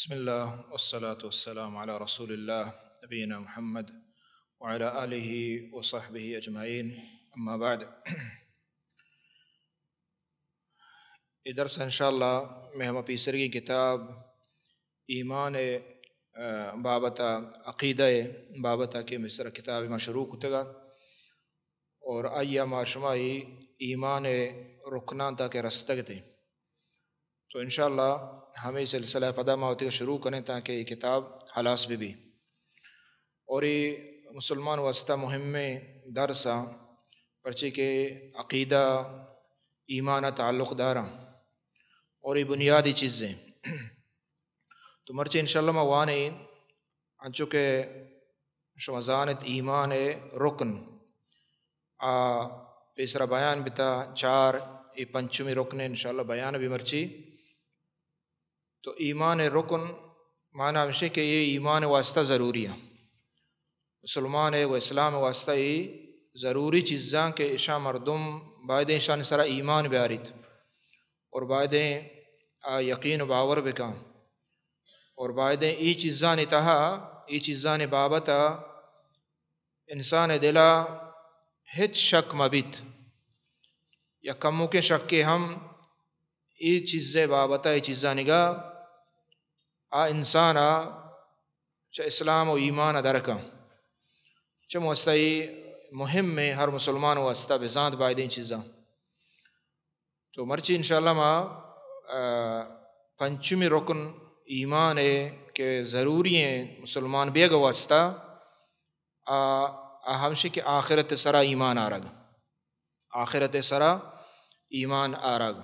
بسم الله والصلاة والسلام على رسول الله نبينا محمد وعلى آله وصحبه أجمعين أما بعد. درس انشاءاللہ میں ہم اپنی سرگی کتاب ایمان بابتا عقیدہ بابتا کے مصر کتاب میں شروع کتگا اور آئیہ ما شمائی ایمان رکنان تاکہ رستگ تھے. تو انشاءاللہ ہمیں سلسلہ پدہ ماوتی کا شروع کریں تاکہ یہ کتاب حلاس بھی اور یہ مسلمان واسطہ مہم درسا پرچے کے عقیدہ ایمان تعلق دارا اور یہ بنیادی چیزیں تو مرچے انشاءاللہ موانے انچو کہ شمزانت ایمان رکن پیسرا بیان بتا چار یہ پنچمی رکن انشاءاللہ بیان بھی مرچی. تو ایمان رکن معنی ہمشہ کہ یہ ایمان واسطہ ضروری ہے. مسلمان ہے وہ اسلام واسطہ یہ ضروری چیزاں کہ اشا مردم باعدیں شان سرا ایمان بیارت اور باعدیں یقین و باور بکا اور باعدیں ای چیزاں تہا ای چیزاں بابتا انسان دلا ہچ شک مبت یا کموں کے شک کے ہم ای چیزیں بابتا ای چیزاں نگا انسانا چا اسلام و ایمان درکا چا موسطی مہم میں ہر مسلمان واسطہ بزاند باعدیں چیزاں. تو مرچی انشاءاللہ ما پنچمی رکن ایمان ہے کہ ضروری ہیں مسلمان بیگ واسطہ ہمشہ کہ آخرت سرا ایمان آرگ آخرت سرا ایمان آرگ.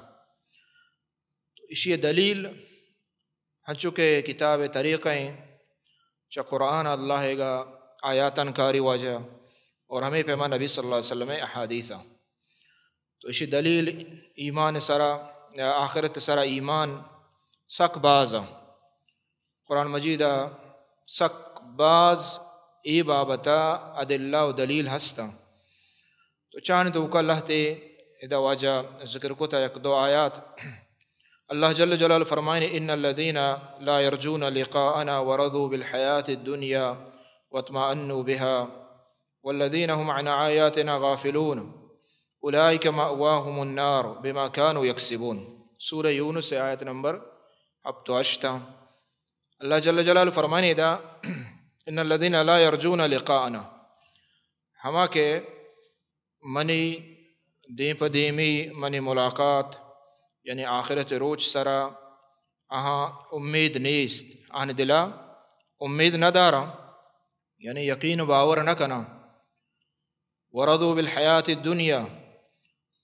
اسی دلیل ہنچو کہ کتاب طریقیں چا قرآن اللہ گا آیاتن کاری واجہ اور ہمیں پیمان نبی صلی اللہ علیہ وسلم احادیثہ. تو اسی دلیل ایمان سرا آخرت سرا ایمان سک بازا قرآن مجیدہ سک باز ای بابتا ادلہ و دلیل ہستا. تو چاند دوکا اللہ تے ادا واجہ ذکر کو تا یک دو آیات اللہ جل جلال فرمائن ان الذین لا يرجون لقاءنا ورضوا بالحیاة الدنیا واطمأنوا بها والذین هم عن آیاتنا غافلون اولئک مأواهم النار بما كانوا يکسبون. سورہ یونس آیت نمبر 7. اللہ جل جلال فرمائن ادا ان الذین لا يرجون لقاءنا ہما کہ منی دیں پدیمی منی ملاقات یعنی آخرت روچ سرا امید نیست آن دلا امید نہ دارا یعنی یقین و باور نہ کنا. ورضوا بالحیات الدنیا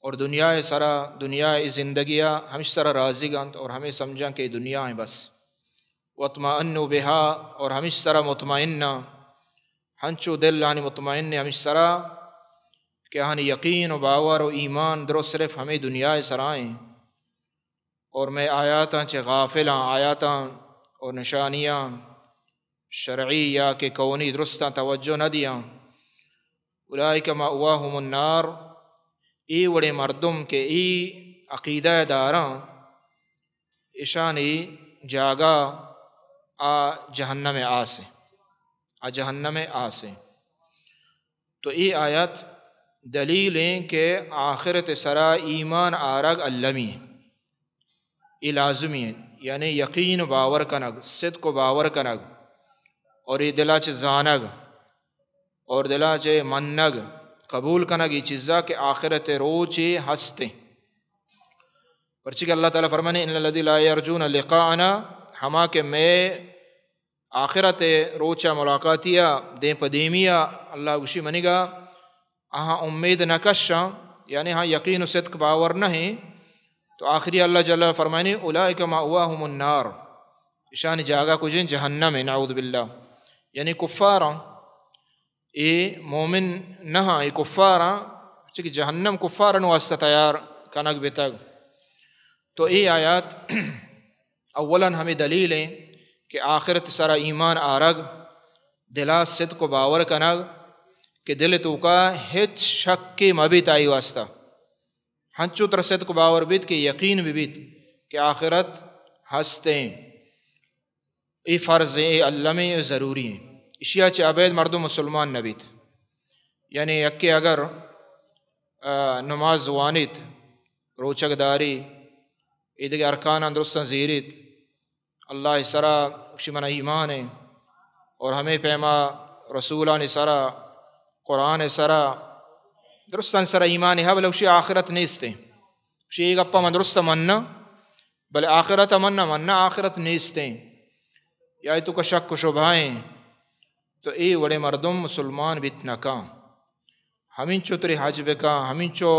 اور دنیا سرا دنیا زندگیہ ہمش سرا راضی گانت اور ہمیں سمجھا کہ دنیا ہیں بس. واطمأنوا بها اور ہمش سرا مطمئنہ ہنچو دل آنی مطمئن ہمش سرا کہ آنی یقین و باور و ایمان درست صرف ہمیں دنیا سرائیں اور میں آیاتاں چے غافلاں آیاتاں اور نشانیاں شرعی یا کہ کونی درستاں توجہ نہ دیاں. اولئک مأواہم النار ای وڑے مردم کے ای عقیدہ داراں اشانی جاگا جہنم آسے جہنم آسے. تو ای آیت دلیل ہیں کہ آخرت سرا ایمان آرگ اللمی ای لازمی ہیں یعنی یقین و باور کنگ صدق و باور کنگ اور ای دلا چ زانگ اور دلا چ منگ قبول کنگ ای چیزا کہ آخرت روچ ہستے. پرچہ کہ اللہ تعالیٰ فرمانے ان الذین لا یرجون لقاءنا ہما کہ میں آخرت روچا ملاقاتیا دیں پدیمیا اللہ گوشی منی گا امید نہ کشاں یعنی یقین و صدق باور نہ ہیں. تو آخری اللہ جل فرمائنے اولئک مأواہم النار اشان جاگا کجیں جہنم ہے نعوذ باللہ یعنی کفاراں اے مومن نہاں اے کفاراں چکہ جہنم کفاراں واسطہ تیار کنگ بتگ. تو اے آیات اولاً ہمیں دلیل ہیں کہ آخرت سارا ایمان آرگ دلا صدق و باور کنگ کہ دل تو کا ہچ شک کے مبیت آئی واسطہ ہنچو تر صدق و باور بیت کہ یقین بھی بیت کہ آخرت ہستے ہیں. ای فرض ای علمی ضروری ہیں اشیا چ عبید مردم مسلمان نبیت یعنی یکی اگر نماز وانیت روچک داری ایدگی ارکان درستاً زیریت اللہ سرا شمن ایمان ہے اور ہمیں پیما رسولان سرا قرآن سرا درستاً سرا ایمان ہے بل وشی آخرت نیستے شی گپا من درست مننا بل آخرت مننا آخرت نیستے یا تو کا شک و شبہائیں تو ای وڑے مردم مسلمان بیتنا کا ہمیں چو تری حج بکا ہمیں چو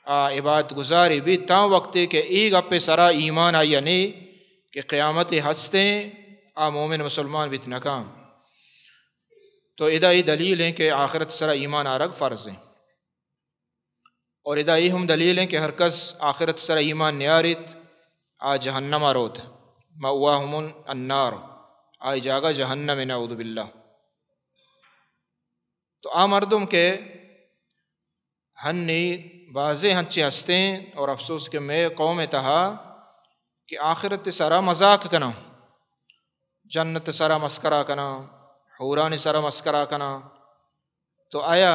عبادت گزاری بھی تا وقت کہ ای گپے سرا ایمان آیا نہیں کہ قیامت ہستیں مومن مسلمان بیتنا کا تو ادا ای دلیل ہیں کہ آخرت سرا ایمان آرگ فرض ہیں اور ادا ای ہم دلیل ہیں کہ ہر کس آخرت سرا ایمان نیارت جہنم آروت مأواہم النار آئی جاگا جہنم نعوذ باللہ تو مردم کے ہنی بعضے ہنچے ہستیں اور افسوس کہ میں قوم تہا کہ آخرت سرا مذاق کنا جنت سرا مسکرہ کنا حوران سرا مسکرہ کنا تو آیا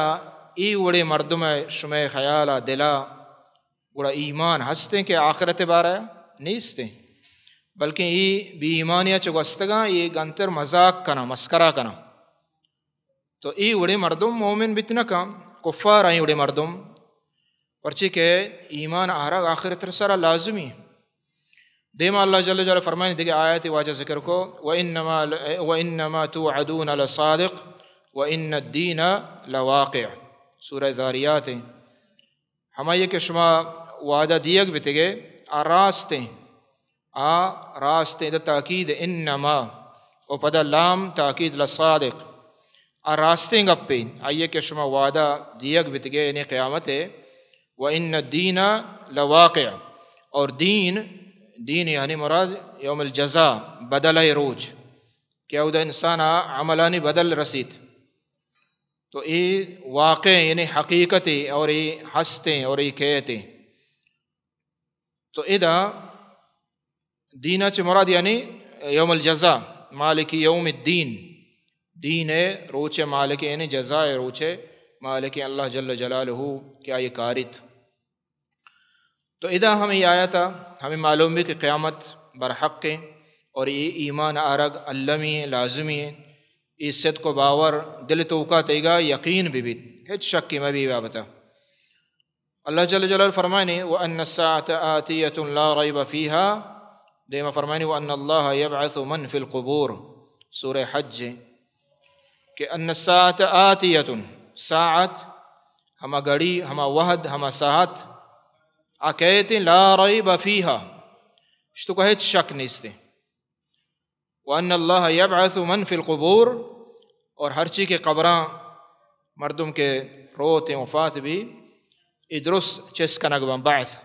ای وڑے مردم شمع خیالا دلا وڑا ایمان ہستیں کہ آخرت بارہ نیستیں بلکہ ای بی ایمانیہ چگستگاں یہ گنتر مذاق کنا مسکرہ کنا تو ای وڑے مردم مومن بتنا کا کفار آئیں وڑے مردم پرچی کہ ایمان آرگ آخرت سرا لازمی دیما اللہ جل جلالہ فرمائیں دیکھے آیت واجہ ذکر کو وَإِنَّمَا تُوعَدُونَ لَصَادِقٌ وَإِنَّ الدِّينَ لَوَاقِعٌ سورہ ذاریات ہیں ہمیں یہ کہ شما وعدہ دیگ بتگے راستے دا تاکید انما و پدا لام تاکید لصادق راستے گپے آئیے کہ شما وعدہ دیگ بتگے یعنی قیامت ہے وَإِنَّ الدِّينَ لَوَاقِعٌ اور دین یعنی مراد یوم الجزا بدل روج کیا او دا انسان عملانی بدل رسید تو ای واقع یعنی حقیقت اور ای ہستے اور ای کہتے تو ادا دینہ چ مراد یعنی یوم الجزا مالک یوم الدین دین روچ مالک یعنی جزا روچ مالک اللہ جل جلالہ کیا یہ کارت تو ادا ہمیں یہ آیا تھا ہمیں معلوم بھی کہ قیامت برحق ہے اور یہ ایمان آرگ علمی ہے لازمی ہے اس صد کو باور دل توقع تیگا یقین بھی ہیچ شک کی میں بھی بتا اللہ جل جلال فرمائنے وَأَنَّ السَّاعَةَ آتِيَةٌ لَا رَيْبَ فِيهَا دیما فرمائنے وَأَنَّ اللَّهَ يَبْعَثُ مَنْ فِي الْقُبُورِ سورہ حج کہ ان السَّاعَةَ آتِيَةٌ ساعت ہما گڑی ہما وحد ہما ساعت کہتے لا ریب فیہا اشتو کہ شک نیستے وَأَنَّ اللَّهَ يَبْعَثُ مَنْ فِي الْقُبُورِ اور ہر چیز کے قبراں مردم کے روت وفات بھی ادرس چس کنگوان بعث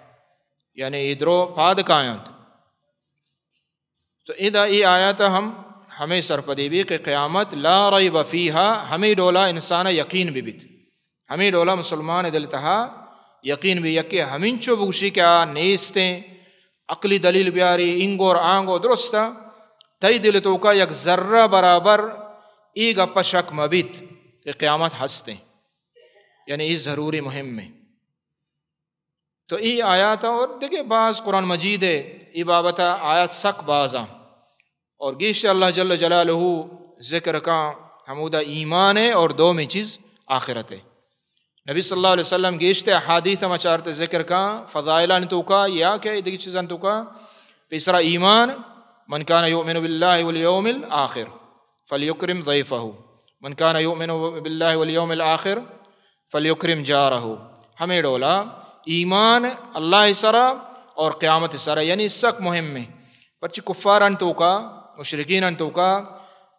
یعنی ادرو پاد کائنت تو ادا ای آیات ہمیں سرپدی بھی کہ قیامت لا ریب فیہا ہمیں ڈولا انسان یقین بھی بیت ہمیں ڈولا مسلمان دلتہا یقین بھی یکی ہمیں چو بوشی کیا نیستیں عقلی دلیل بیاری انگو اور آنگو درستا تی دل تو کا یک ذرہ برابر ای گپا شک مبیت کہ قیامت ہستیں یعنی ای ضروری مہم میں تو ای آیات اور دیکھیں بعض قرآن مجید ہے ای بابتا آیات سک بعضاں اور گیشت اللہ جل جلالہ ذکر کا حمودہ ایمان ہے اور دو میں چیز آخرت ہے نبی صلی اللہ علیہ وسلم گیشتے احادیث مچارت ذکر کا فضائلہ تو کا یا کہ دیکھ چیزاں تو کا پیسرا ایمان من کان یؤمن باللہ والیوم الآخر فلیکرم ضیفہ من کان یؤمن باللہ والیوم الآخر فلیکرم جارہ ہمیں ڈولا ایمان اللہ سرا اور قیامت سرا یعنی سک مہم میں پرچی کفاران تو کا مشرکین تو کا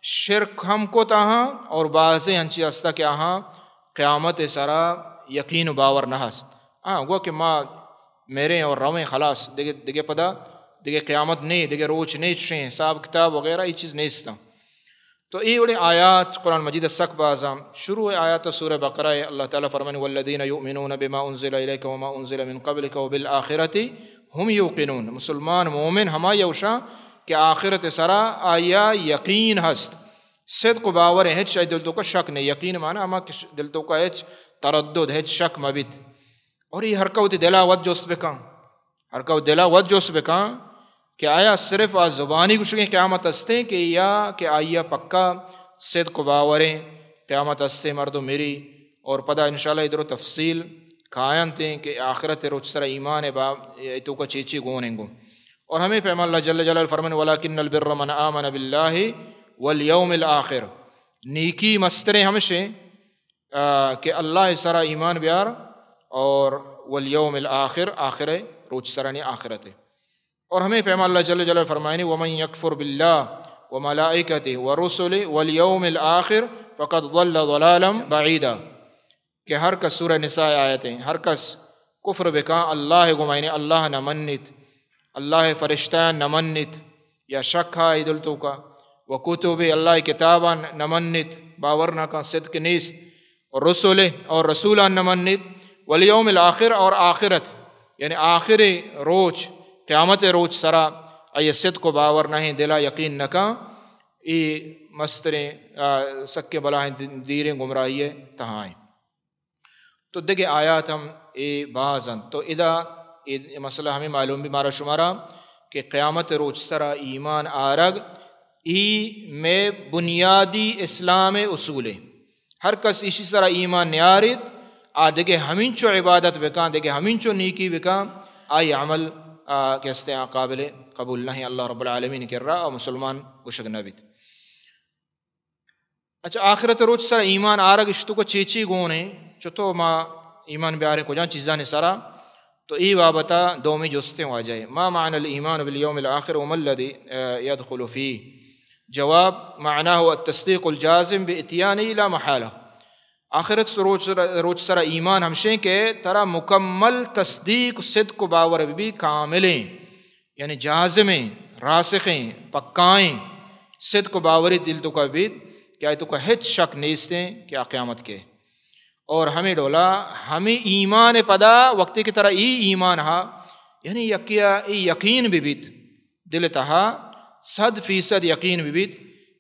شرک ہم کو تاہاں اور بعضیں ہنچی استا کہ آہاں قیامت سرا یقین و باور نہ ہست گوا کہ ماں میرے اور رویں خلاص دیگے پدا دیگے قیامت نہیں دیگے روچ نہیں چھیں حساب کتاب وغیرہ یہ چیز نہیں استا تو یہ بڑے آیات قرآن مجید سک بازام شروع آیات سورہ بقرہ اللہ تعالیٰ فرمانے والذین یؤمنون بما انزل الیک وما انزل من قبلک وبالآخرۃ ہم یوقنون مسلمان مومن ہما یوشا کہ آخرت سرا آیا یقین ہست صدق و باور ہچ دل تو کا شک نہیں یقین مانا اما دل تو کا ہچ تردد ہچ شک مبت اور یہ ہرکوت دلا ود جوست بکاں ہرکوت دلا ود جوست بکاں کہ آیا صرف آ زبانی گوشگیں قیامت ہستے کہ یا کہ آیا پکا صدق و باوریں قیامت ہستے مرد و میری اور پدا انشاءاللہ ادھر تفصیل کھائن تھیں کہ آخرت روچ سر ایمان تو کا چیچی گونیں گو اور ہمیں پیمان اللہ جل جلال فرمن وَلَكِنَّ الْبِرَّ مَنْ آمَنَ بِاللَّهِ وَالْيَوْمِ الْآخِرِ نیکی مستریں ہمشیں کہ اللہ سرا ایمان بیار اور والیوم الآخر آخر روچ سرانی آخرت اور ہمیں پیمان اللہ جل جلال فرمائنی وَمَنْ يَكْفُرْ بِاللَّهِ وَمَلَائِكَتِهِ وَرُسُلِهِ وَالْيَوْمِ الْآخِرِ فَقَدْ ضَلَّ ضَلَالًا بَعِيدًا کہ ہر کس سورہ نساء آیتیں ہر کس کفر بکاں اللہ گمائنی اللہ نہ منت اللہ فرشتہ نہ منت یا شک ہا دلتو کا و کتب اللہ کتابان نہ منت باور نہ کا صدق نیست اور رسول اور رسولان نہ منت والیوم الآخر اور آخرت یعنی آخری روچ قیامت روچ سرا ای صدق و باور نہیں دلا یقین نہ کا ای مستریں سکے بلاہیں دیریں گمراہیے تہائیں تو دیکھیں آیات ہم اے بعضاً تو ادا مسئلہ ہمیں معلوم بھی مارا شمارا کہ قیامت روچ سرا ایمان آرگ ای میں بنیادی اسلام اصول ہر کس اسی سرا ایمان نیارت دیکھیں ہمینچو عبادت بکاں دیکھیں ہمینچو نیکی بکاں آئی عمل کہستے ہیں قابل قبول نہیں اللہ رب العالمین کر رہا اور مسلمان گشک نبیت اچھا آخرت روچ سرا ایمان آرگ اشتو کو چیچی گونے چطو ما ایمان بیارے کو جان چیزاں سرا تو ای وابطہ دومی جستے ہو جائے ما معنی الایمان بالیوم الاخر وما الذی يدخل فيه جواب معناه التصدیق الجازم باتیان لا محالہ آخرت روچ سرا ایمان ہمشیں کہ ترا مکمل تصدیق صدق و باور بھی کاملیں یعنی جازمیں راسخیں پکائیں صدق و باوری دل تو کا بھی کیا تو کا ہچ شک نیستیں کیا قیامت کے اور ہمیں ڈولا ہمیں ایمان پدا وقتی کی طرح ایمان ہا یعنی یقین بھی بیت دل تہا 100% یقین بھی بیت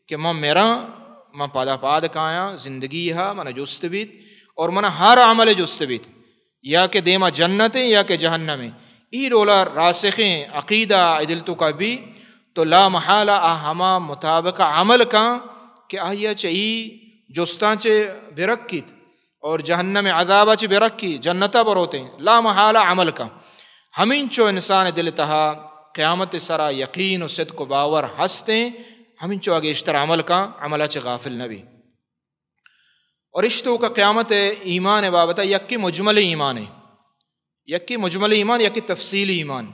کہ میں پادا پاد کایا زندگی ہا من جست بیت اور من ہر عمل جست بیت یا کہ دیما جنتیں یا کہ جہنم ای ڈولا راسخیں عقیدہ دل تو کا بھی تو لا محالہ ہما مطابق عمل کا کہ آیا چاہی جستاں چے برکیت اور جہنم عذابہ چی برکی جنتا بروتے ہیں لا محالہ عمل کا ہمین چو انسان دل تہا قیامت سرا یقین و صدق و باور ہستیں ہمین چو آگے اشتر عمل کا عملہ چی غافل نبی اور اشتو کا قیامت ایمان بابتا یکی مجمل ایمان ہے یکی مجمل ایمان یکی تفصیلی ایمان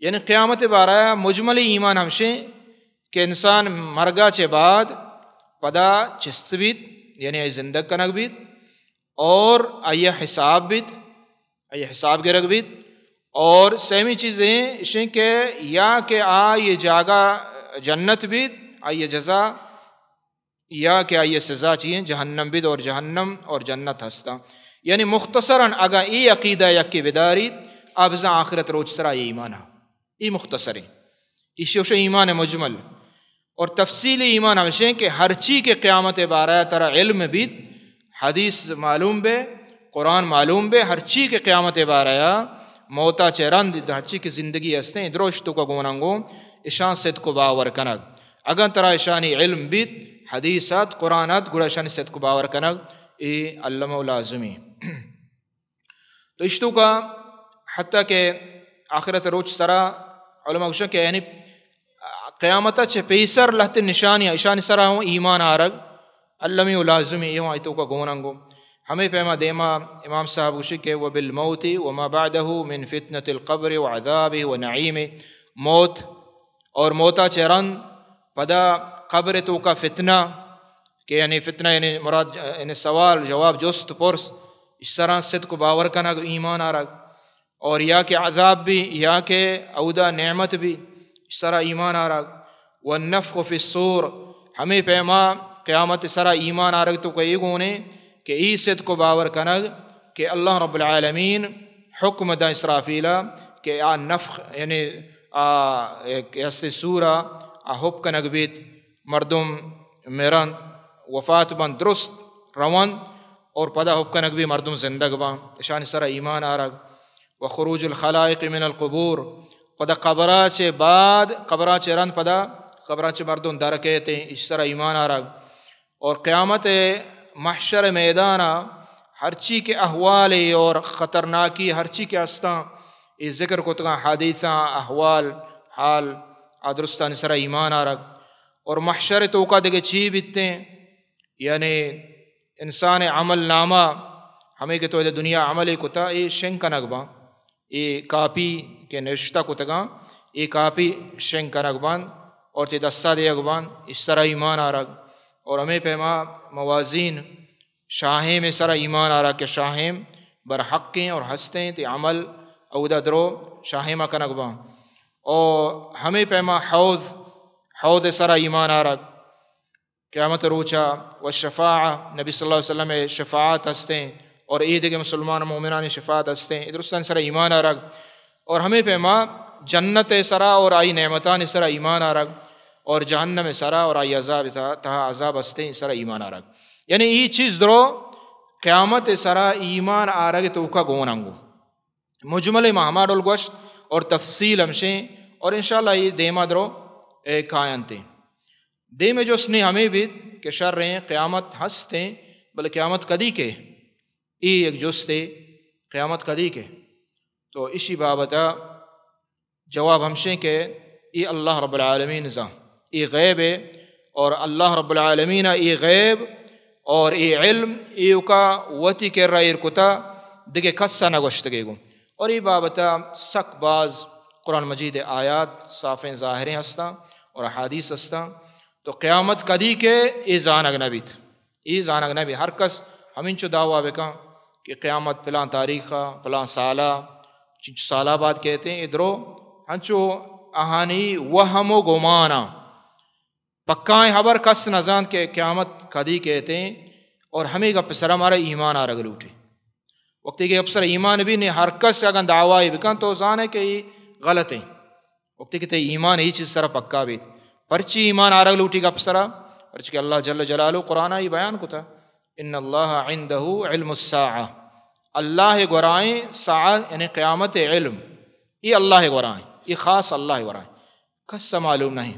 یعنی قیامت بارہ مجمل ایمان ہمشیں کہ انسان مرگا چے بعد پدا چست بیت یعنی زندگ کنک بیت اور آئیہ حساب بیت آئیہ حساب گرگ بیت اور سہمی چیزیں اشیں کہ یا کہ آئیے جاگا جنت بیت آئیے جزا یا کہ آئیے سزا چیئیں جہنم بیت اور جنت ہستا یعنی مختصراً اگا ای عقیدہ یکی بداریت ابزا آخرت روچ سرا یہ ایمانہ ای مختصر ہے اشوش ایمان مجمل اور تفصیلی ایمان ہمشیں کہ ہر چیز کے قیامت بارہ ترہ علم بیت حدیث معلوم بے قرآن معلوم بے ہر چیز کے قیامت بارہ موتا چیرند ہر چیز کی زندگی ہستیں دروشتو کا گوننگو اشان صدق و باور کنگ اگر ترہ اشانی علم بیت حدیثات قرآنات گوڑا اشانی صدق و باور کنگ ای علم و لازمی تو اشتو کا حتیٰ کہ آخرت روچ سرا علماء گوشن کہ یعنی قیامتا چھ پیسر لہت نشانی اشانی سرا ہوں ایمان آرگ علمی و لازمی یوں آیتوں کا گوننگو ہمیں پیما دیما امام صاحب گوشی کہ وبالموت وما بعده من فتنة القبر وعذابه ونعیمه موت اور موتا چرن پدا قبر تو کا فتنہ کہ یعنی فتنہ یعنی مراد یعنی سوال جواب جست پرس اس طرح صدق و باور کا نہ ایمان آرگ اور یا کہ عذاب بھی یا کہ عودہ نعمت بھی اس طرح ایمان آرگ والنفخ فی الصور ہمیں پیما قیامت سرا ایمان آرگ تو کئی گونے کہ ای صدق و باور کنگ کہ اللہ رب العالمین حکم دا اسرافیلہ کہ نفخ یعنی یست سورا حب کنگ بیت مردم میران وفات بند درست روان اور پدا حب کنگ بھی مردم زندگ بان اشان سرا ایمان آرگ و خروج الخلائق من القبور پدا قبراچ بعد قبراچ رن پدا قبراچ مردم درکیتے اس سرا ایمان آرگ اور قیامت محشر میدانا ہر چی کے احوال اور خطرناکی ہر چی کے استاں یہ ذکر کو تگا حادثہ احوال حال آدرستان سرا ایمان آرگ اور محشر تو کا دگے چی بیتے یعنی انسان عمل نامہ ہمیں کہ تو دنیا عمل کتا یہ شنک نگباں یہ کاپی کے نوشتہ کتگاں یہ کاپی شنک نگبان اور تے دستہ دے اگبان اس طرح ایمان آرگ اور ہمیں پیما موازین شاہیں میں سرا ایمان آرگ کہ شاہیں برحقیں اور ہستیں تے عمل اودہ درو شاہیں ما کنگباں اور ہمیں پیما حوض سرا ایمان آرگ قیامت روچا و شفاعہ نبی صلی اللہ علیہ وسلم شفاعت ہستیں اور عید کے مسلمان مومنان شفاعت ہستیں درستان سرا ایمان آرگ اور ہمیں پیما جنت سرا اور آئی نعمتان سرا ایمان آرگ اور جہنم سرا اور آئی عذاب تہا عذاب ہستیں سرا ایمان آرگ یعنی یہ چیز درو قیامت سرا ایمان آرگ تو کا گوننگو مجمل مہما ڈول گوشت اور تفصیل ہمشیں اور انشاءاللہ یہ دیما درو کائنتے دے میں جو اس نے ہمیں بھی کہ شر رہے ہیں قیامت ہستیں بلکہ قیامت کدی کے ایک جستے قیامت کدی کے تو اسی بابتا جواب ہمشیں کہ ای اللہ رب العالمین زاں ای غیب ہے اور اللہ رب العالمین ای غیب اور ای علم ای کا وتی کے رائر کتا دگے کسا نگوشتگے گو اور ای بابتا سک باز قرآن مجید آیات صافیں ظاہریں ہستا اور حدیث ہستا تو قیامت کدی کے ای زانگ نبیت ای زانگ نبی ہر کس ہمیں چو دعویٰ بکا کہ قیامت پلان تاریخہ پلان سالہ سالہ بعد کہتے ہیں ادھرو ہنچو اہانی وہم و گمانا پکائیں خبر کس نزان کے قیامت کدی کہتے ہیں اور ہمیں گا پسر ہمارا ایمان آرگ لوٹے وقتی کہ اپسر ایمان بھی نہیں ہر کس اگر دعویٰ بکا تو زانے کہ یہ غلط ہیں وقتی کہ ایمان ہی چیز سر پکا بھی پرچی ایمان آرگ لوٹی گا پسرا پرچی کہ اللہ جل جلالہ قرآن ہی بیان کو تھا ان اللہ عندہ علم الساعہ اللہ گورائیں ساعہ یعنی قیامت علم یہ اللہ گورائیں یہ خاص اللہ گورائیں کس معلوم نہیں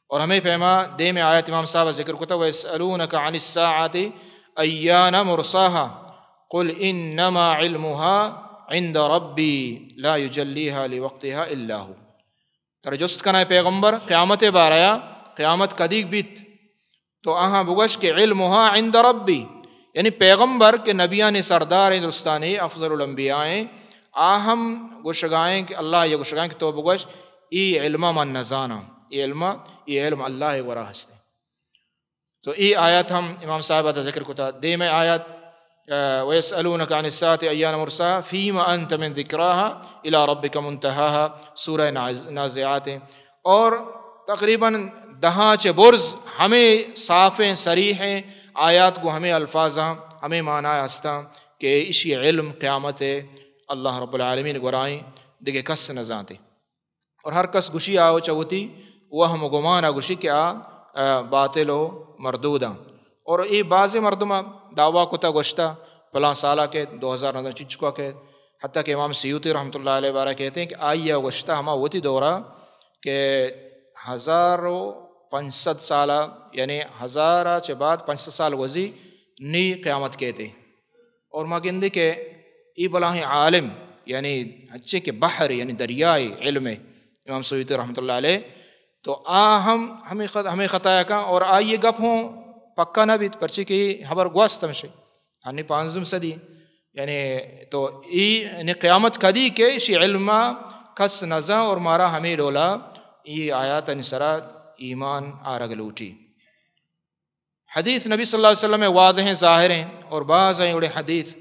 اور ہمیں پیما دے میں آیت امام صاحب ذکر کو تھا وَيَسْأَلُونَكَ عَنِ السَّاعَةِ أَيَّانَ مُرْسَاهَا قُلْ إِنَّمَا عِلْمُهَا عِنْدَ رَبِّي لَا يُجَلِّيهَا لِوَقْتِهَا إِلَّا هُ ترجست کنا پیغمبر قیامت باریا قیامت کدیک بیت تو آہاں بگش کہ علمها عند ربی یعنی پیغمبر کے نبیان سردار ہندوستانی افضل الانبیاء آہم گوشگائیں کہ اللہ یہ گوشگائیں کہ تو بگش ای علم من نزانا ای علم اللہ ورا ہستے تو ای آیت ہم امام صاحبہ تا ذکر کتا دے میں آیت وَيَسْأَلُونَكَ عَنِ السَّاعَةِ أَيَّانَ مُرْسَاهَا فِيمَ أَنْتَ مِنْ ذِكْرَاهَا إِلَىٰ رَبِّكَ مُنْتَهَاهَا سورہ نازعات اور تقریباً دہاں برز ہمیں صافیں صریحیں آیات کو ہمیں الفاظاں ہمیں معنی ہستا کہ اسی علم قیامت اللہ رب العالمین گورائیں دیکھے کس نزانتے اور ہر کس گشی آو چوتی وہ ہم گمانا گشی کہ باطل و مردودہ اور یہ بعض مردمہ دعویٰ کتا گوشتا فلاں سالہ کے 2009 چچکا کے حتیٰ کہ امام سیوطی رحمۃ اللہ علیہ وآلہ کہتے ہیں کہ آئیہ گوشتا ہما ہوتی دورہ کہ 1500 سالہ یعنی 1000 چے بعد 500 سال وزی نی قیامت کہتے اور ما گندے کہ ای بلاہیں عالم یعنی اچھے کہ بحر یعنی دریائے علم امام سیوطی رحمۃ اللہ علیہ تو ہمیں خطایا کا اور آئیے گپ ہوں پکا نہ بھی پرچی کی خبر گوست ہمشے ہنی 5 صدی یعنی تو ای قیامت کدی کے اسی علم کس نزا اور مارا ہمیں ڈولا یہ آیات انسرا ایمان آرگ لوٹی حدیث نبی صلی اللہ علیہ وسلم واضح ہیں ظاہر ہیں اور بعض ہیں اڑے حدیث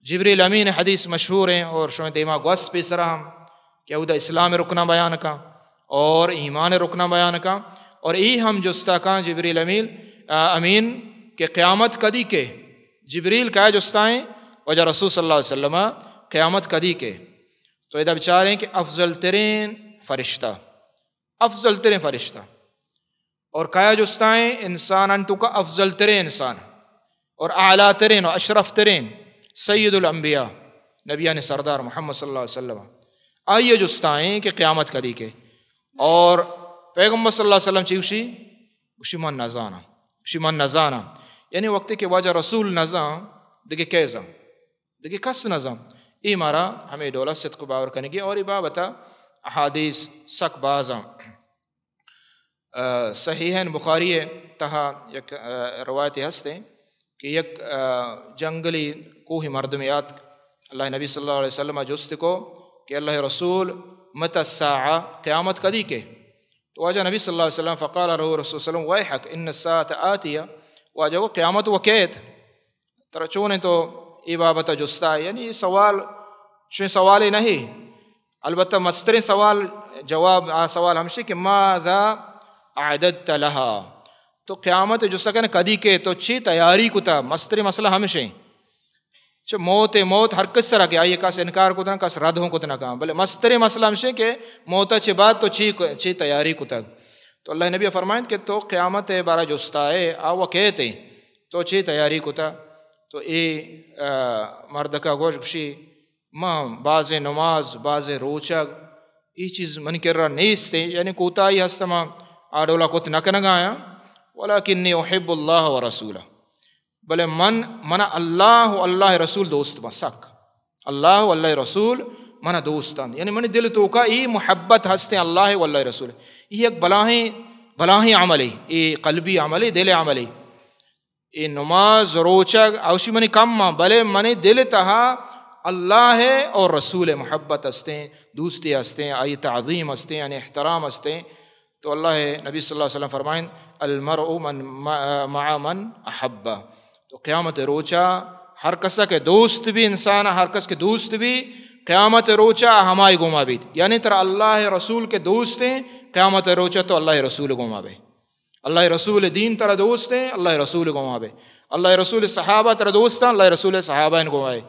جبریل امین حدیث مشہور ہیں اور شویں دیما گوست پہ سرا ہم کہ او دا اسلام رکنا بیان کا اور ایمان رکنا بیان کا اور ای ہم جستا کا جبریل امین کہ قیامت کدی کے جبریل کا جستائیں وجہ رسول صلی اللہ علیہ وسلم قیامت کدی کے تو ادھا بچاریں کہ افضل ترین فرشتہ، افضل ترین فرشتہ، اور کایا جستائیں انسان انتو کا افضل ترین انسان اور اعلیٰ ترین و اشرف ترین سید الانبیاء نبیان سردار محمد صلی اللہ علیہ وسلم آئیے جستائیں کہ قیامت کدی کے، اور پیغمبر صلی اللہ علیہ وسلم چیوشی وشی من نزانا یعنی وقتی کہ واجہ رسول نظام دیکھے کیزا دیکھے کس نظام ای مارا ہمیں دولت صدق باور کرنے کی، اور ای بابتا احادیث سک بازاں صحیحین بخاری تہا یک روایتی ہستے کہ یک جنگلی کوہ مردمیات اللہ نبی صلی اللہ علیہ وسلم جست کو کہ اللہ رسول متی الساعہ قیامت کدی کے، تو واجہ نبی صلی اللہ علیہ وسلم فقال رہو رسول صلی اللہ علیہ وسلم ویحک ان الساعة آتیہ، واجہ کو قیامت وقت ترچونے تو ای بابتا جستا ہے، یعنی سوال چویں سوال ہی نہیں، البتہ مسترین سوال جواب سوال ہمشی کہ ماذا اعددت لہا، تو قیامت جو سکن کدی کے تو چی تیاری کتا، مستری مسئلہ ہمشیں چھ موت ہر کس طرح کے آئیے کس انکار کتا کس رد ہوں کتا کہاں، بلے مستری مسئلہ ہمشیں کہ موتا چھ بات تو چی تیاری کتا، تو اللہ نبی فرمائیں کہ تو قیامت بارا جستا ہے آوہ کہتے تو چی تیاری کتا، تو اے مردکا گوش گوشی ماں باز نماز باز روچگ ای چیز من کر رہا نیستے، یعنی کوتاہی ہستا ماں آڈولا کت نکنگایا ولیکنی احب اللہ و رسولہ، بلے من اللہ رسول دوست مسک، اللہ واللہ رسول من دوستان، یعنی من دل تو کا ای محبت ہستے اللہ واللہ رسول، یہ ایک بلاہیں عملی، ای قلبی عملی دل عملی، ای نماز روچگ اوشی منی کم ماں بلے منی دل تہا اللہ اور رسول محبت ہستے دوستی ہستے آئی تعظیم ہستے یعنی احترام ہستے، تو اللہ نبی صلی اللہ علیہ وسلم فرمائیں المرء مع من احبہ، تو قیامت روچا ہر کسا کے دوست بھی انسان ہر کس کے دوست بھی قیامت روچا ہمائی گما بیت، یعنی تر اللہ رسول کے دوست ہیں قیامت روچا تو اللہ رسول گما بے، اللہ رسول دین تر دوست ہیں اللہ رسول گما بے، اللہ رسول صحابہ تر دوست ہیں اللہ رسول صحابہ ان گما بے،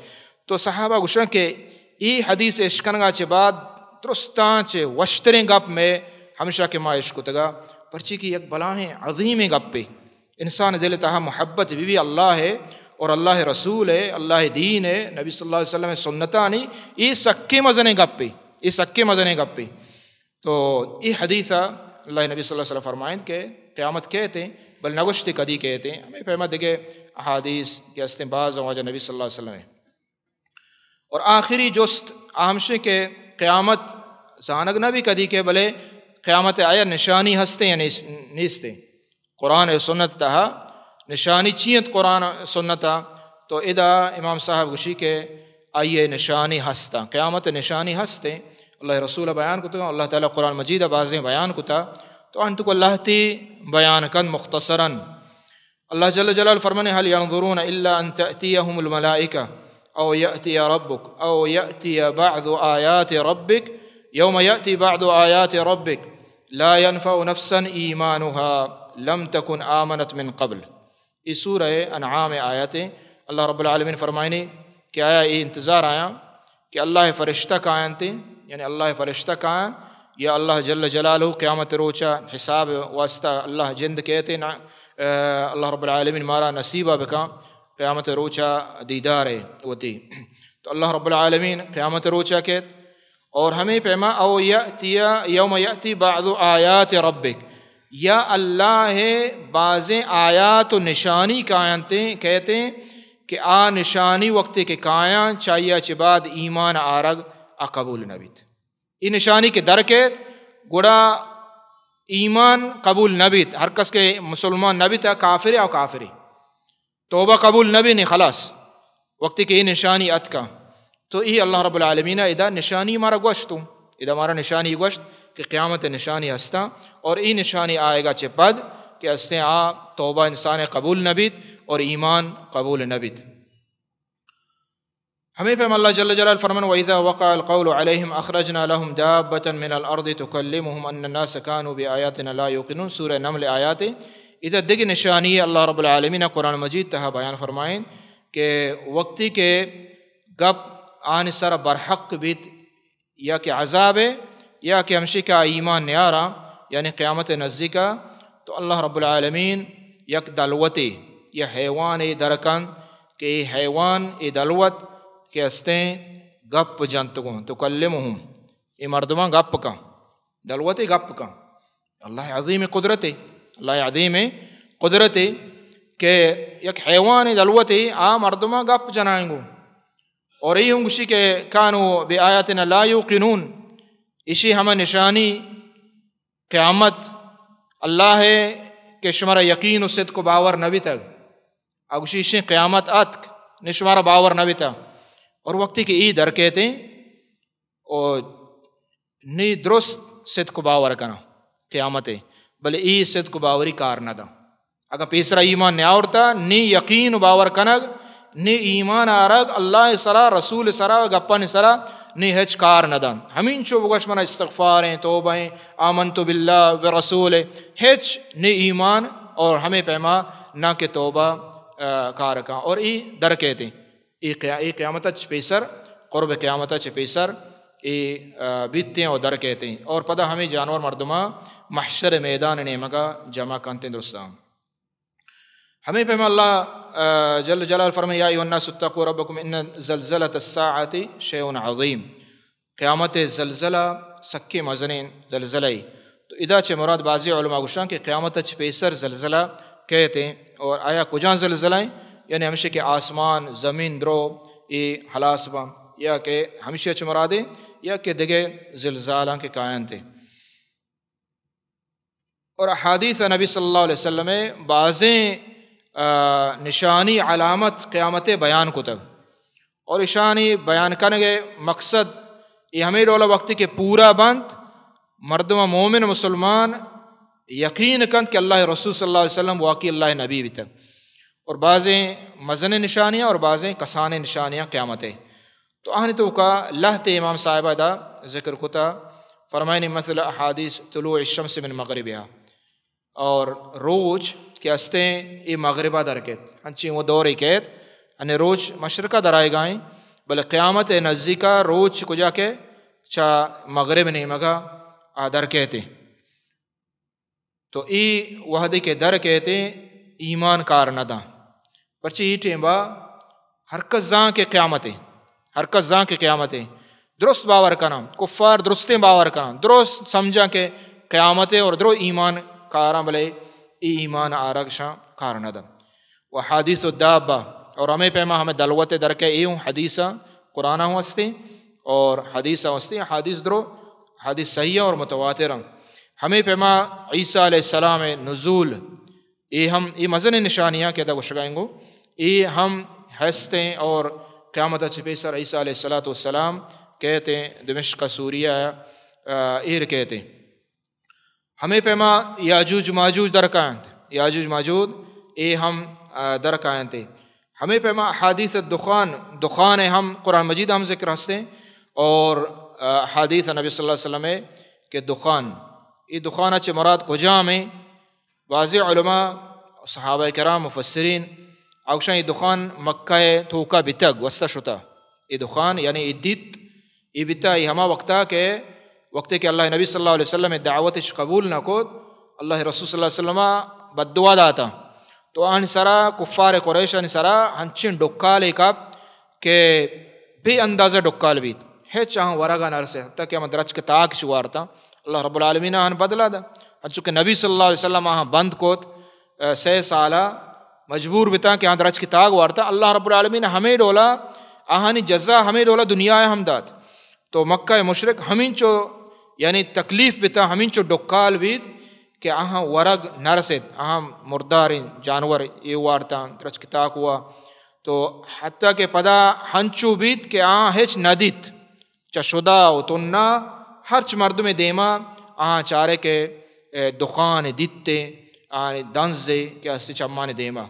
تو صحابہ گوشن کہ ای حدیث اشکنگا چے بعد درستان چے وشتریں گپ میں ہمیشہ کے ماں عشق تگا پرچی کی یک بلاہیں عظیم گپ پہ انسان دل تہا محبت بھی اللہ ہے اور اللہ رسول ہے اللہ دین ہے نبی صلی اللہ علیہ وسلم سنتانی ای سکے مزنے گپ پہ تو ای حدیثہ اللہ نبی صلی اللہ علیہ وسلم فرمائیں کہ قیامت کہتے ہیں بل نگشت کدی کہتے ہیں، ہمیں فہمت دے احادیث کے استنباز واجہ نبی صلی اللہ علیہ وسلم ہے، اور آخری جست آہمشے کے قیامت زانگ نبی کدی کے بلے قیامت آیا نشانی ہستے یا نیستے، قرآن سنت تہا نشانی چیت قرآن سنتا، تو ادا امام صاحب گوشی کے آئیے نشانی ہستا قیامت نشانی ہستے اللہ رسول بیان کتا اللہ تعالیٰ قرآن مجید بازیں بیان کتا، تو انتو کو اللہ تی بیان کن مختصراً اللہ جل جلال فرمانے حل ينظرون الا ان تأتیہم الملائکہ او یأتی ربک او یأتی بعض آیات ربک یوم یأتی بعض آیات ربک لا ينفع نفسا ایمانها لم تکن آمنت من قبل، اس سورہ انعام آیاتیں اللہ رب العالمین فرمائنے کہ آیا یہ انتظار آیا کہ اللہ فرشتہ کائن تھے، یعنی اللہ فرشتہ کائن یا اللہ جل جلالہ قیامت روچا حساب واسطہ اللہ جند کہتے اللہ رب العالمین مارا نصیبہ بکا قیامت روچا دیدار ہوتی، تو اللہ رب العالمین قیامت روچا کہتے اور ہمیں پیما او یأتی یوم یأتی بعض آیات ربک، یا اللہ بعض آیات و نشانی کائنتے کہتے ہیں کہ آ نشانی وقت کے کائن چاہیے چباد ایمان آرگ قبول نبیت، یہ نشانی کے درکت گڑا ایمان قبول نبیت، ہر کس کے مسلمان نبیت کافر او کافری توبہ قبول نبی نہیں خلاص وقت کے یہ نشانی ات کا، تو یہ اللہ رب العالمین ادا نشانی مارا گوشتوں ادا مارا نشانی گوشت کہ قیامت نشانی ہستا، اور ای نشانی آئے گا چپد کہ ہستے توبہ انسان قبول نبیت اور ایمان قبول نبیت۔ ہمیں پہ اللہ جل جلال فرمان وَإِذَا وَقَعَ الْقَوْلُ عَلَيْهِمْ أَخْرَجْنَا لَهُمْ دَابَّةً مِنَ الْأَرْضِ تُكَلِّمُهُمْ أَنَّ النَّاسَ كَانُوا بِآيَاتِنَا لَا يُوقِنُونَ سورہ نمل آیات ادھر دیکھ نشانی اللہ رب العالمین قرآن مجید تہا بیان فرمائیں کہ وقتی کے گپ آن سر برحق بیت یا کہ عذاب یا کہ ہمشی کا ایمان نیارا یعنی قیامت نزدیکا تو اللہ رب العالمین یک دلوتی یا حیوان درکن کہ حیوان دلوت کہ استیں گپ جنتگوں تکلمہم یہ مردماں گپ کا دلوت گپ کا اللہ عظیم قدرت اللہ عظیم قدرت کہ یک حیوان دلوت مردماں گپ جنائیں گو اور یہ ہوں گوشی کہ کانو بے آیاتنا لا یوقنون اسی ہمیں نشانی قیامت اللہ ہے کہ شمارا یقین و صدق و باور نبی تک اگوشی اسی قیامت اتک نے شمارا باور نبی تک اور وقتی کہ ای در کہتے ہیں اور نی درست صدق و باور کنا قیامت ہے بلے ای صدق و باوری کار نہ دا اگر پیسرا ایمان نہ آورتا نی یقین و باور کنگ نی ایمان آرگ اللہ سرا رسول سرا گپن سرا نی ہچ کار نہ دا ہمین چو بگوش منا استغفاریں توبہیں آمنت باللہ ورسول ہچ نی ایمان اور ہمیں پیما نہ کہ توبہ کار کا اور ای در کہتے ہیں ای قیامت پیسر قرب قیامت پیسر بیتیں اور در کہتے ہیں اور پتہ ہمیں جانور مردمہ محشر میدان نیمگا جمع کنتے ہیں درستان ہمیں پیما اللہ جل جلال فرمائے یا ایھا الناس اتقوا ربکم ان زلزلۃ الساعۃ شیء عظیم قیامت زلزلہ سکے مزنین زلزلہ تو ادا چھ مراد بعضی علماء گوشان کہ قیامت چھ پیسر زلزلہ کہتے ہیں اور آیا کجاں زلزلہ ہیں یعنی ہمیشہ کہ آسمان زمین درو یہ حلاس با یا کہ ہمیشہ چھ مرادیں یا کہ دگے زلزالاں کے قائن تھے اور احادیث نبی صلی اللہ علیہ وسلم بعضیں نشانی علامت قیامت بیان کو تک اور نشانی بیان کرنے کے مقصد یہ ہمیں ڈولا وقتی کہ پورا بند مردم مومن مسلمان یقین کند کہ اللہ رسول صلی اللہ علیہ وسلم واقعی اللہ نبی بھی تک اور بعضیں مزن نشانیاں اور بعضیں کسان نشانیاں قیامت ہے تو آہنی تو کا لہت امام صاحبہ دا ذکر کتا فرمائنی مثل احادیث طلوع الشمس من مغربها اور روج کہ ہستیں یہ مغربہ درکت ہنچی وہ دور کہت انہیں روج مشرقہ درائے گائیں بلے قیامت نزدیکا روج کجا کے چا مغرب نہیں مگا در کہتے تو ای وحدی کے در کہتے ایمان کار ندا پرچی ای ٹیمبا حرکت زاں کے قیامتیں حرکت زاں کے قیامتیں درست باور کنا کفار درستیں باور کنا درست سمجھا کہ قیامتیں اور درو ایمان کاراں بلے ای ایمان آرگ شاں کار ندا و حدیث الدابہ اور ہمیں پیما ہمیں دلوت در کے ایوں حدیثہ قرآنہ ہستے اور حدیثہ ہستے حدیث درو حدیث صحیح اور متواتر ہمیں پیما عیسیٰ علیہ السلام نزول یہ مزن نشانیاں کہتا گوشگائیں گو یہ ہم ہستے اور قیامت چپیسر عیسیٰ علیہ السلام کہتے ہیں دمشق سوریہ ایر کہتے ہیں ہمیں پیما یاجوج ماجوج درکائنت یاجوج ماجوج یہ ہم درکائنت ہمیں پیما حدیث دخان ہم قرآن مجید ہم ذکر ہستے ہیں اور حدیث نبی صلی اللہ علیہ وسلم کہ دخان یہ دخان اچھے مراد کجا میں واضح علماء صحابہ کرام مفسرین اوشاں یہ دخان مکہ توکا بتگ وسط شتا یہ دخان یعنی عدت یہ بتا یہ ہما وقتا کہ وقت کہ اللہ نبی صلی اللہ علیہ وسلم دعوتش قبول نہ کو اللہ رسول صلی اللہ علیہ وسلم بددعا داتا تو آن سرا کفار قریش آن سرا ہنچین ڈکال کب کہ بے اندازہ ڈکال بیت ہے چاہاں ورگا نرسے حتیٰ کہ ہم درچ کے تاک چوارتا اللہ رب العالمین آن بدلا دا چونکہ نبی صلی اللہ علیہ وسلم آہاں بند کوت 6 سالہ مجبور بتا کہ آن درچ کی تاک وارتا اللہ رب العالمین ہمیں ڈولا آہانی جزا ہمیں ڈولا دنیا ہم داد تو مکہ مشرق ہمیں چو یعنی تکلیف بتا ہمیں چو ڈکال بیت کہ آہاں ورگ نرسید آہاں مردار جانور یہ وارتا درچ کی تاک ہوا تو حتیٰ کہ پدا ہنچو بیت کہ آہاں ہچ ندیت چا شدا و تننا ہرچ مرد میں دیما آہاں چارے کے دخان دیتے آہاں دنزے کہ اسی چمان دیما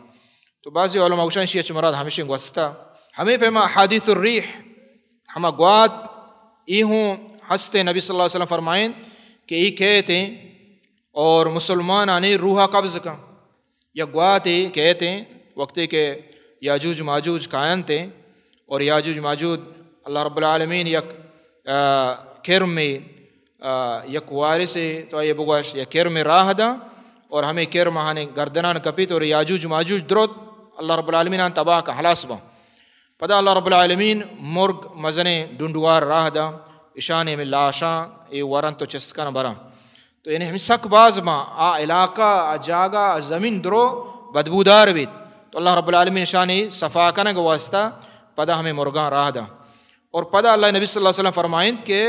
تو بعضی علماء اوشان شیئے مراد ہمیشہ گوستا ہمیں پیما حدیث الریح ہما گوات ای ہوں ہستے نبی صلی اللہ علیہ وسلم فرمائیں کہ ای کہتے ہیں اور مسلمان آنے روحہ قبض کا یا گواتے کہتے ہیں وقتے کہ یاجوج ماجوج قائن تھے اور یاجوج ماجوج اللہ رب العالمین یک کرم میں یک وارث تو یہ بگوش یا کیر میں راہ دا اور ہمیں کیر مہانے گردنان کپیت اور یاجوج ماجوج درود اللہ رب العالمین آن تباہ کا حلاس با پدا اللہ رب العالمین مرگ مزنے ڈنڈوار راہ دا اشانے میں لاشاں اے ورن تو چسکن برا تو انہیں ہم سک باز ما آ علاقہ آ جاگا آ زمین درو بدبودار بیت تو اللہ رب العالمین اشانے صفا کنگ واسطہ پدا ہمیں مرگاں راہ دا اور پدا اللہ نبی صلی اللہ علیہ وسلم فرمائند کہ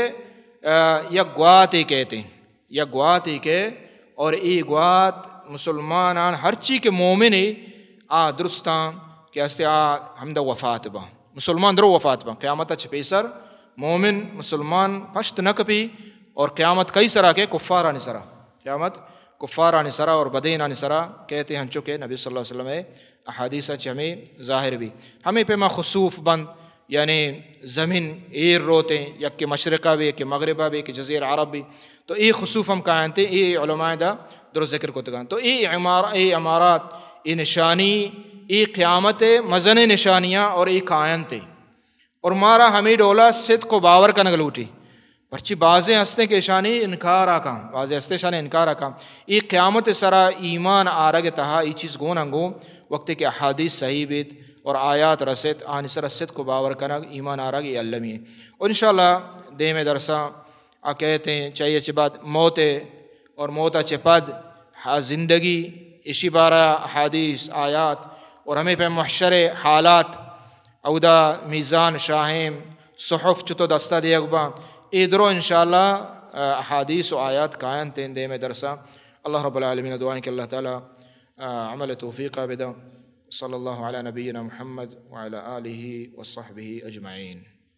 یک گوات ہی کہتے ہیں یک گوات ہی کہ اور ای گوات مسلمانان ہر چی کے مومن آ درستان کہ استے آ ہمدہ وفات با مسلمان درو وفات با قیامت چپیسر مومن مسلمان پشت نکپی اور قیامت کئی سرا کے کفارہ نسرا قیامت کفارہ نسرا اور بدین نسرا کہتے ہیں چکے نبی صلی اللہ علیہ وسلم احادیث ہمیں ظاہر بھی ہمیں پہ ما خصوف بند یعنی زمین ایر روتے ہیں یک کہ مشرقہ بھی یک کہ مغربہ بھی یک کہ جزیر عرب بھی تو ای خصوف ہم کہانتے ای علماء دا در ذکر کو تگان تو ای عمارات ای نشانی ای قیامت مزن نشانیاں اور ای کائن تے اور مارا ہمیں ڈولا صدق و باور کا نگلوٹی پرچی بازیں ہستے کے شانی انکار آکام بازیں ہستے شانی انکار آکام ای قیامت سرا ایمان آرگ تہا ای چیز گون انگو وقت کے احادیث صحیح بیت اور آیات رسد آن سر صدق کو باور کنگ ایمان آرگ یہ علمی ہے اور انشاءاللہ دے میں درسا کہتے ہیں چاہیے چبات موت اور موتا چپد زندگی اسی بارہ احادیث آیات اور ہمیں پہ محشر حالات اودا میزان شاہم صحف چتو دستہ دے اگبا ادرو انشاءاللہ احادیث و آیات قائن تین دے میں درسا اللہ رب العالمین دعائیں کہ اللہ تعالی عمل توفیقہ بدا صلی اللہ علی نبینا محمد وعلی آلہ وصحبہ اجمعین.